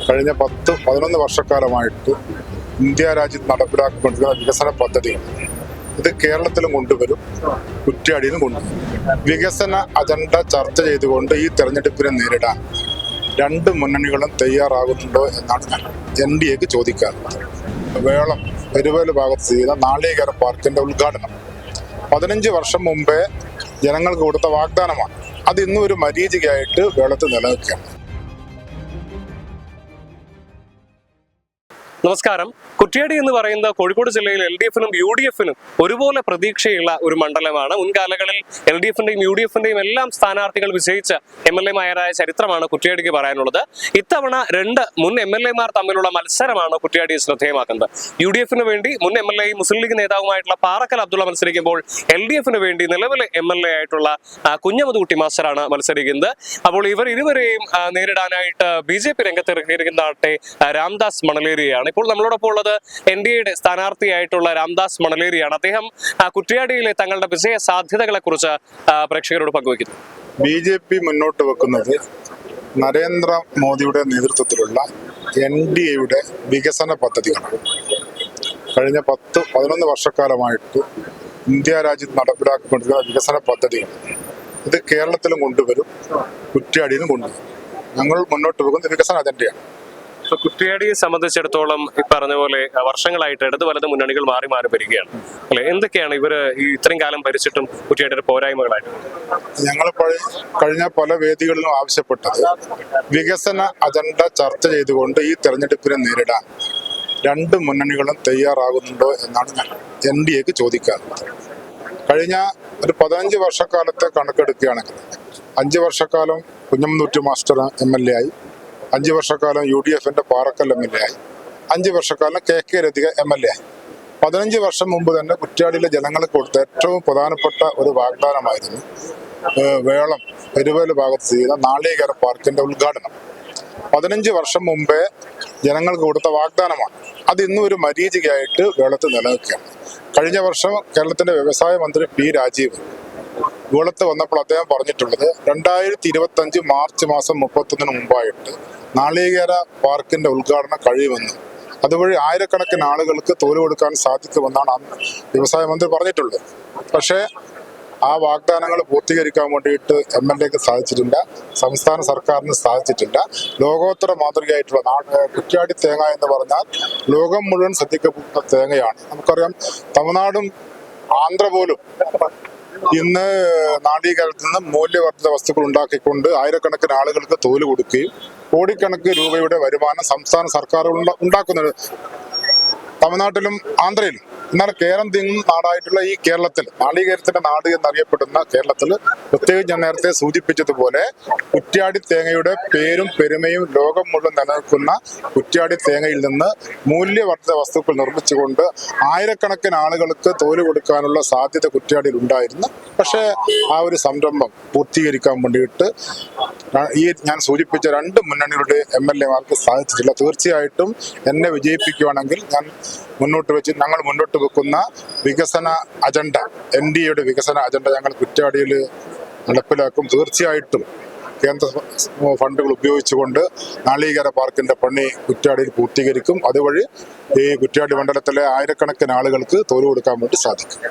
കഴിഞ്ഞ 10-11 വർഷക്കാലമായിട്ട് ഇന്ത്യ രാജ്യത്ത് നടപ്പിലാക്കിക്കൊണ്ടിരിക്കുന്ന വികസന പദ്ധതികൾ ഇത് കേരളത്തിലും കൊണ്ടുവരും, കുറ്റ്യാടിയിലും കൊണ്ടുവരും. വികസന അജണ്ട ചർച്ച ചെയ്തുകൊണ്ട് ഈ തെരഞ്ഞെടുപ്പിനെ നേരിടാൻ രണ്ട് മുന്നണികളും തയ്യാറാകുന്നുണ്ടോ എന്നാണ് NDAക്ക് ചോദിക്കാറുള്ളത്. വേളം പെരുവേല് ഭാഗത്ത് ചെയ്യുന്ന നാളികേര പാർക്കിന്റെ ഉദ്ഘാടനം 15 വർഷം മുമ്പേ ജനങ്ങൾക്ക് കൊടുത്ത വാഗ്ദാനമാണ്. അത് ഇന്നും ഒരു മരീചികയായിട്ട് വേളത്ത് നിലനിൽക്കുകയാണ്. നമസ്കാരം. കുറ്റ്യാടി എന്ന് പറയുന്ന കോഴിക്കോട് ജില്ലയിൽ LDF-നും UDF-നും ഒരുപോലെ പ്രതീക്ഷയുള്ള ഒരു മണ്ഡലമാണ്. മുൻകാലങ്ങളിൽ LDF-ന്റെയും UDF-ന്റെയും എല്ലാം സ്ഥാനാർത്ഥികൾ വിജയിച്ച MLA-മാരായ ചരിത്രമാണ് കുറ്റ്യാടിക്ക് പറയാനുള്ളത്. ഇത്തവണ രണ്ട് മുൻ MLA-മാർ തമ്മിലുള്ള മത്സരമാണ് കുറ്റ്യാടി ശ്രദ്ധേയമാക്കുന്നത്. UDF-ന് വേണ്ടി മുൻ MLA മുസ്ലിം ലീഗ് നേതാവുമായിട്ടുള്ള പാറക്കൽ അബ്ദുള്ള മത്സരിക്കുമ്പോൾ LDF-ന് വേണ്ടി നിലവിലെ MLA ആയിട്ടുള്ള കുഞ്ഞമുതുകുട്ടി മാസ്റ്ററാണ് മത്സരിക്കുന്നത്. അപ്പോൾ ഇവർ ഇരുവരെയും നേരിടാനായിട്ട് BJP രംഗത്തിറങ്ങിയിരിക്കുന്നതാട്ടെ രാംദാസ് മണലേരിയാണ്. ഇപ്പോൾ നമ്മളോടൊപ്പം ഉള്ളത് NDAയുടെ സ്ഥാനാർത്ഥിയായിട്ടുള്ള രാംദാസ് മണലേരിയാണ്. അദ്ദേഹം കുറ്റ്യാടിയിലെ തങ്ങളുടെ വിജയ സാധ്യതകളെ കുറിച്ച് പ്രേക്ഷകരോട് പങ്കുവയ്ക്കുന്നു. BJP മുന്നോട്ട് വെക്കുന്നത് നരേന്ദ്രമോദിയുടെ നേതൃത്വത്തിലുള്ള NDAയുടെ വികസന പദ്ധതികളാണ്. കഴിഞ്ഞ 10-11 വർഷക്കാലമായിട്ട് ഇന്ത്യ രാജ്യത്ത് നടപ്പിലാക്കിക്കൊണ്ടിരിക്കുന്ന വികസന പദ്ധതികൾ ഇത് കേരളത്തിലും കൊണ്ടുവരും, കുറ്റ്യാടിയിലും കൊണ്ടുവരും. ഞങ്ങൾ മുന്നോട്ട് വെക്കുന്ന വികസന അജണ്ടയാണ്. കുറ്റ്യാടിയെ സംബന്ധിച്ചിടത്തോളം ഈ പറഞ്ഞ പോലെ വർഷങ്ങളായിട്ട് ഇടത് വലത് മുന്നണികൾ മാറി മാറി വരികയാണ് അല്ലെ? എന്തൊക്കെയാണ് ഇവര് ഈ ഇത്രയും കാലം ഭരിച്ചിട്ടും കുറ്റ്യാടിയുടെ പോരായ്മകളായിട്ട്? ഞങ്ങൾ കഴിഞ്ഞ പല വേദികളിലും ആവശ്യപ്പെട്ടത് വികസന അജണ്ട ചർച്ച ചെയ്തുകൊണ്ട് ഈ തെരഞ്ഞെടുപ്പിനെ നേരിടാൻ രണ്ട് മുന്നണികളും തയ്യാറാകുന്നുണ്ടോ എന്നാണ് NDAക്ക് ചോദിക്കാറുള്ളത്. കഴിഞ്ഞ ഒരു 15 വർഷക്കാലത്തെ കണക്കെടുക്കുകയാണെങ്കിൽ 5 വർഷക്കാലം കുഞ്ഞമുതുകുട്ടി മാസ്റ്റർ MLA ആയി, 5 വർഷക്കാലം UDF-ന്റെ പാറക്കൽ MLA ആയി, 5 വർഷക്കാലം KK ലതിക MLA ആയി. 15 വർഷം മുമ്പ് തന്നെ കുറ്റ്യാടിയിലെ ജനങ്ങൾക്ക് കൊടുത്ത ഏറ്റവും പ്രധാനപ്പെട്ട ഒരു വാഗ്ദാനമായിരുന്നു വേളം പെരുവേല് ഭാഗത്ത് ചെയ്യുന്ന നാളികേര പാർക്കിന്റെ ഉദ്ഘാടനം. 15 വർഷം മുമ്പേ ജനങ്ങൾക്ക് കൊടുത്ത വാഗ്ദാനമാണ്. അത് ഇന്നും ഒരു മരീചികയായിട്ട് വേളത്ത് നിലനിൽക്കുകയാണ്. കഴിഞ്ഞ വർഷം കേരളത്തിന്റെ വ്യവസായ മന്ത്രി P. രാജീവ് വേളത്ത് വന്നപ്പോൾ അദ്ദേഹം പറഞ്ഞിട്ടുള്ളത് 2025 മാർച്ച് മാസം 31 മുമ്പായിട്ട് നാളികേര പാർക്കിന്റെ ഉദ്ഘാടനം കഴിയുമെന്നും അതുവഴി ആയിരക്കണക്കിന് ആളുകൾക്ക് തൊഴിൽ കൊടുക്കാൻ സാധിക്കുമെന്നാണ് വ്യവസായ മന്ത്രി പറഞ്ഞിട്ടുള്ളത്. പക്ഷേ ആ വാഗ്ദാനങ്ങൾ പൂർത്തീകരിക്കാൻ വേണ്ടിയിട്ട് MLAക്ക് സാധിച്ചിട്ടില്ല, സംസ്ഥാന സർക്കാരിന് സാധിച്ചിട്ടില്ല. ലോകോത്തര മാതൃകയായിട്ടുള്ള കുറ്റ്യാടി തേങ്ങ എന്ന് പറഞ്ഞാൽ ലോകം മുഴുവൻ ശ്രദ്ധിക്കപ്പെടുന്ന തേങ്ങയാണ്. നമുക്കറിയാം, തമിഴ്നാടും ആന്ധ്ര പോലും ഇന്ന് നാളികേരത്തിൽ നിന്ന് മൂല്യവർദ്ധിത വസ്തുക്കൾ ഉണ്ടാക്കിക്കൊണ്ട് ആയിരക്കണക്കിന് ആളുകൾക്ക് തൊഴിൽ കൊടുക്കുകയും കോടിക്കണക്കിന് രൂപയുടെ വരുമാനം സംസ്ഥാന സർക്കാരുകൾ ഉണ്ടാക്കുന്നത് തമിഴ്നാട്ടിലും ആന്ധ്രയിലും. എന്നാൽ കേരം തിങ്ങും നാടായിട്ടുള്ള ഈ കേരളത്തിൽ, നാളികേരത്തിന്റെ നാട് എന്നറിയപ്പെടുന്ന കേരളത്തിൽ, പ്രത്യേകിച്ച് ഞാൻ നേരത്തെ സൂചിപ്പിച്ചതുപോലെ കുറ്റ്യാടി തേങ്ങയുടെ പേരും പെരുമയും ലോകം മുഴുവൻ നിലനിൽക്കുന്ന കുറ്റ്യാടി തേങ്ങയിൽ നിന്ന് മൂല്യവർദ്ധിത വസ്തുക്കൾ നിർമ്മിച്ചുകൊണ്ട് ആയിരക്കണക്കിന് ആളുകൾക്ക് തൊഴിൽ കൊടുക്കാനുള്ള സാധ്യത കുറ്റ്യാടിയിൽ ഉണ്ടായിരുന്നു. പക്ഷേ ആ ഒരു സംരംഭം പൂർത്തീകരിക്കാൻ വേണ്ടിയിട്ട് ഈ ഞാൻ സൂചിപ്പിച്ച രണ്ട് മുന്നണികളുടെ MLA-മാർക്ക് സാധിച്ചിട്ടില്ല. തീർച്ചയായിട്ടും എന്നെ വിജയിപ്പിക്കുകയാണെങ്കിൽ ഞങ്ങൾ മുന്നോട്ട് വെക്കുന്ന വികസന അജണ്ട, NDAയുടെ വികസന അജണ്ട ഞങ്ങൾ കുറ്റ്യാടിയിൽ നടപ്പിലാക്കും. തീർച്ചയായിട്ടും കേന്ദ്ര ഫണ്ടുകൾ ഉപയോഗിച്ചുകൊണ്ട് നാളികേര പാർക്കിന്റെ പണി കുറ്റ്യാടിയിൽ പൂർത്തീകരിക്കും. അതുവഴി ഈ കുറ്റ്യാടി മണ്ഡലത്തിലെ ആയിരക്കണക്കിന് ആളുകൾക്ക് തൊഴിൽ കൊടുക്കാൻ വേണ്ടി സാധിക്കും.